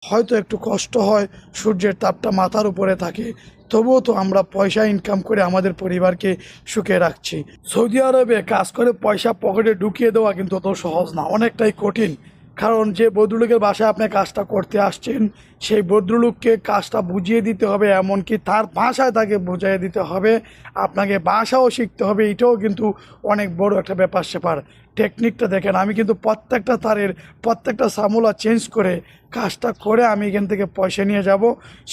হয়তো একটু কষ্ট হয়, সূর্যের তাপটা মাথার উপরে থাকে, তবুও তো আমরা পয়সা ইনকাম করে আমাদের পরিবারকে সুখে রাখছি। সৌদি আরবে কাজ করে পয়সা পকেটে ঢুকিয়ে দেওয়া কিন্তু অত সহজ না, অনেকটাই কঠিন। কারণ যে ভদ্রলোকের বাসায় আপনি কাজটা করতে আসছেন, সেই ভদ্রলোককে কাজটা বুঝিয়ে দিতে হবে, এমনকি তার ভাষায় তাকে বুঝিয়ে দিতে হবে, আপনাকে ভাষাও শিখতে হবে। এটাও কিন্তু অনেক বড় একটা ব্যাপার স্যাপার। টেকনিকটা দেখেন, আমি কিন্তু প্রত্যেকটা তারের প্রত্যেকটা সামুলা চেঞ্জ করে কাজটা করে আমি এখান থেকে পয়সা নিয়ে যাব।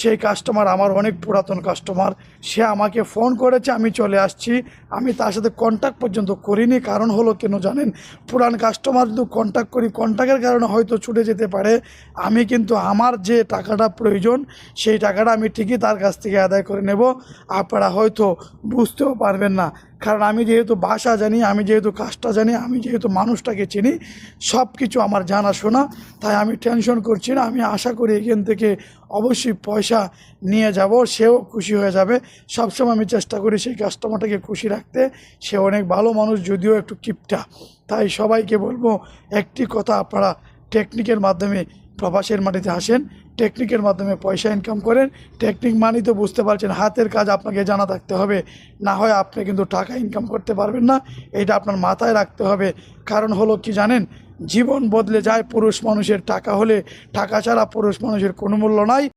সেই কাস্টমার আমার অনেক পুরাতন কাস্টমার, সে আমাকে ফোন করেছে, আমি চলে আসছি। আমি তার সাথে কন্ট্যাক্ট পর্যন্ত করিনি, কারণ হলো কেন জানেন, পুরান কাস্টমার যদি কন্ট্যাক্ট করি, কন্ট্যাক্টের কারণে হয়তো ছুটে যেতে পারে। আমি কিন্তু আমার যে টাকাটা প্রয়োজন, সেই টাকাটা আমি ঠিকই তার কাছ থেকে আদায় করে নেব। আপনারা হয়তো বুঝতেও পারবেন না, কারণ আমি যেহেতু ভাষা জানি, আমি যেহেতু কাজটা জানি, আমি যেহেতু মানুষটাকে চিনি, সব কিছু আমার জানাশোনা, তাই আমি টেনশন করছি না। আমি আশা করি এখান থেকে অবশ্যই পয়সা নিয়ে যাব, সেও খুশি হয়ে যাবে। সবসময় আমি চেষ্টা করি সেই কাস্টমারটাকে খুশি রাখতে। সে অনেক ভালো মানুষ, যদিও একটু কিপটা। তাই সবাইকে বলবো একটি কথা, আপনারা টেকনিকের মাধ্যমে প্রবাসের মাটিতে আসেন, টেকনিকের মাধ্যমে পয়সা ইনকাম করেন। টেকনিক মানেই তো বুঝতে পারছেন, হাতের কাজ আপনাকে জানা থাকতে হবে, না হয় আপনি কিন্তু টাকা ইনকাম করতে পারবেন না। এটা আপনার মাথায় রাখতে হবে। কারণ হলো কি জানেন, জীবন বদলে যায় পুরুষ মানুষের টাকা হলে, টাকা ছাড়া পুরুষ মানুষের কোনো মূল্য নাই।